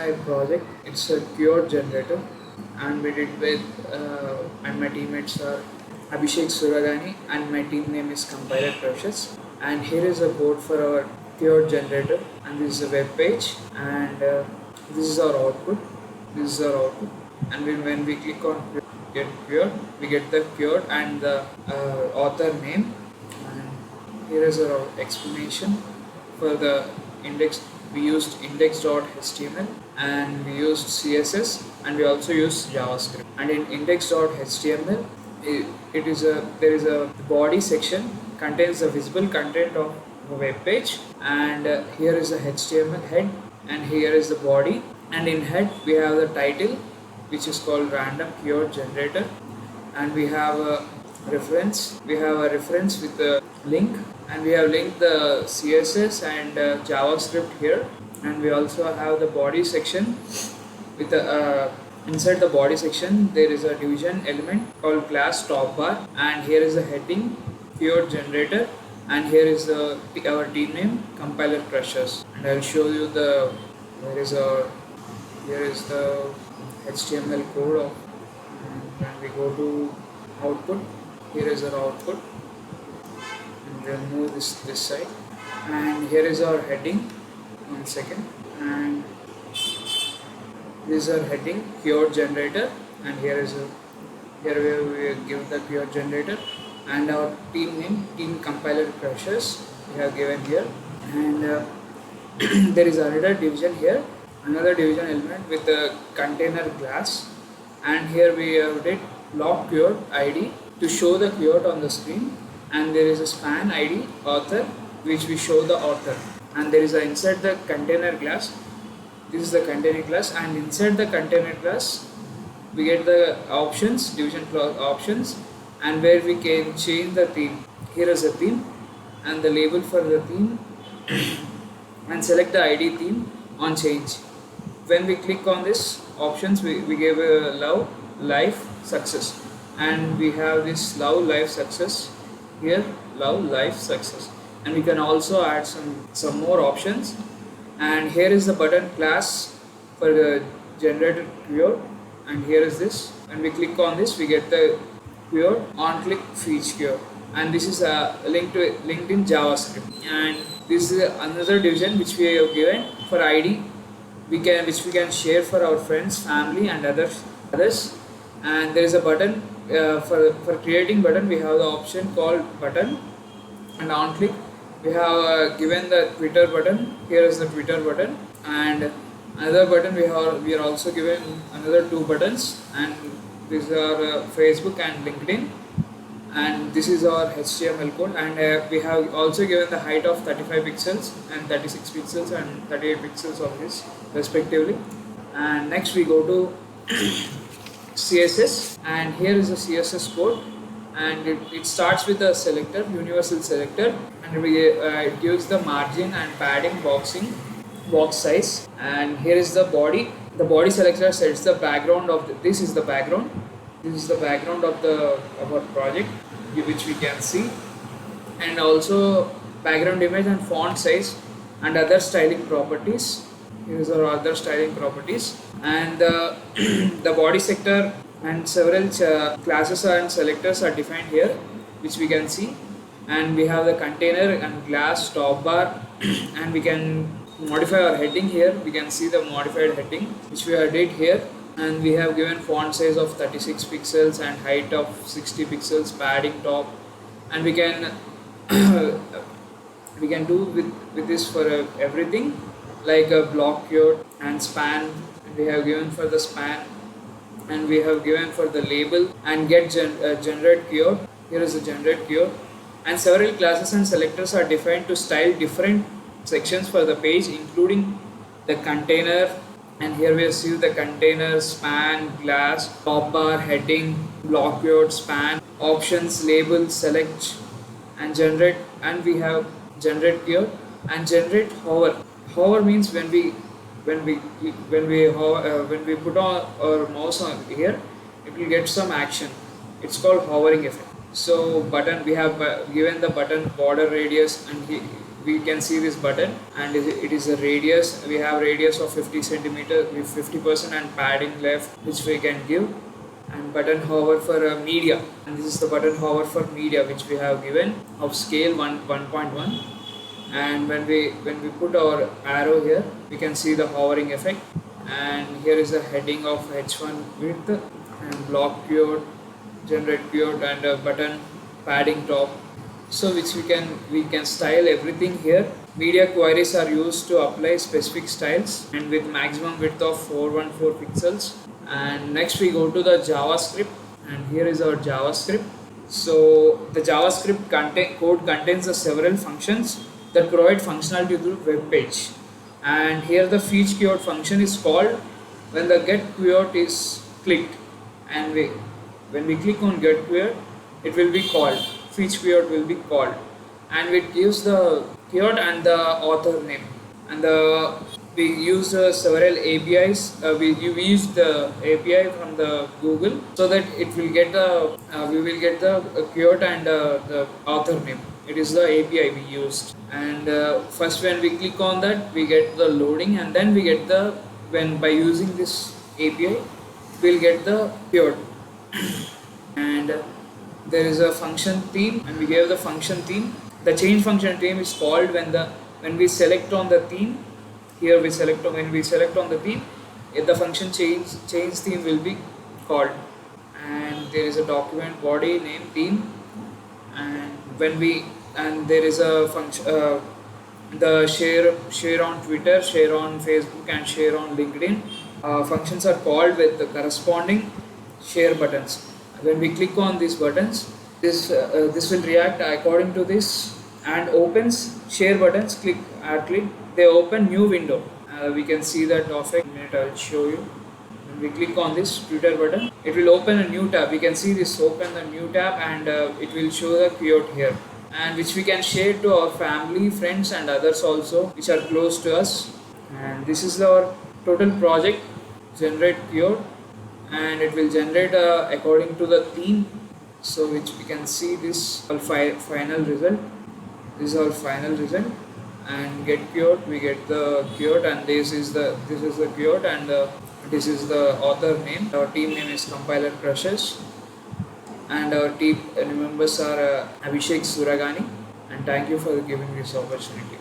my project. It's a keyword generator, and we did with and my teammates are Abhishek Suragani, and my team name is Compiler Precious. And here is a code for our keyword generator, and this is a web page, and this is our output. This is our output, and when we click on get keyword, we get the keyword and the author name. And here is our explanation for the index. We used index.html, and we used CSS, and we also used JavaScript. And in index.html, it is a there is a body section contains the visible content of a web page, and here is the HTML head, and here is the body, and in head we have the title, which is called random keyword generator, and we have a reference. We have a reference with a link, and we have linked the CSS and JavaScript here, and we also have the body section with the inside the body section there is a division element called class top bar, and here is the heading keyword generator, and here is our team name Compiler Crushers. And I'll show you the here is the HTML code of, and when we go to output, here is our output, and we'll move this side, and here is our heading. 1 second, and this is our heading keyword generator, and here where we give the keyword generator, and our team name team Compiler Crushers we have given here, and there is another division here, another division element with a container class, and here we have did block keyword ID to show the keyword on the screen, and there is a span ID author which we show the author, and there is a inside the container class. This is the container class, and inside the container class we get the options, division clause options, and where we can change the theme. Here is a theme and the label for the theme, and select the ID theme on change. When we click on this options, we give a love, life, success, and we have this love, life, success here, love, life, success, and we can also add some more options. And here is the button class for the generated keyword, and here is this. When we click on this, we get the keyword on click each keyword, and this is a link to linked in JavaScript. And this is another division which we have given for ID, which we can share for our friends, family, and others. And there is a button for creating button. We have the option called button, and on click we have given the Twitter button. Here is the Twitter button, and another button we are also given another 2 buttons, and these are Facebook and LinkedIn, and this is our HTML code, and we have also given the height of 35 pixels and 36 pixels and 38 pixels of this respectively. And next we go to CSS, and here is the CSS code, and it starts with a selector, universal selector, and it gives the margin and padding box size. And here is the body. The body selector sets the background of this is the background of our project, which we can see, and also background image and font size and other styling properties. Here's our other styling properties, and the body sector and several classes and selectors are defined here, which we can see. And we have the container and class top bar, and we can modify our heading here. We can see the modified heading which we have did here, and we have given font size of 36 pixels and height of 60 pixels, padding top, and we can do with this for everything, like a block keyword and span. We have given for the span, and we have given for the label and get generate keyword. Here is the generate keyword, and several classes and selectors are defined to style different sections for the page, including the container. And here we see the container, span, class, top bar, heading, block keyword, span, options, label, select, and generate. And we have generate keyword and generate hover. Hover means when we put on our mouse on here, it will get some action. It's called hovering effect. So button, we have given the button border radius, and we can see this button, and it is a radius. We have radius of 50 centimeter with 50% and padding left, which we can give. And button hover for media, and this is the button hover for media, which we have given of scale 1.1. And when we put our arrow here, we can see the hovering effect. And here is the heading of h1 width, and block keyword, generate keyword, and a button padding top. So which we can style everything here. Media queries are used to apply specific styles, and with maximum width of 414 pixels. And next we go to the JavaScript, and here is our JavaScript. So the JavaScript code contains the several functions that provide functionality to the web page. And here the fetch keyword function is called when the get keyword is clicked, and when we click on get keyword, it will be called, fetch keyword will be called, and it gives the keyword and the author name. And we use several APIs. We used the API from the Google, so that it will get we will get the keyword and the author name. It is the API we used. And first when we click on that, we get the loading, and then we get the, by using this API, we'll get the keyword. And there is a function theme, and we gave the function theme. The change function theme is called when we select on the theme. Here when we select on the theme, the function change theme will be called. And there is a document body name theme, and there is a function, the share on Twitter, share on Facebook, and share on LinkedIn functions are called with the corresponding share buttons. When we click on these buttons, this will react according to this and opens share buttons. Click, they open new window. We can see that effect. I will show you. When we click on this Twitter button, it will open a new tab. We can see this open a new tab, and it will show the keyword here, and which we can share to our family, friends, and others also which are close to us. And this is our total project. Generate keyword, and it will generate according to the theme. So which we can see this final result. This is our final result. And get keyword, we get the keyword, and this is the keyword, and this is the author name. Our team name is Compiler Crushes, and our team members are Abhishek Suragani. And thank you for giving this opportunity.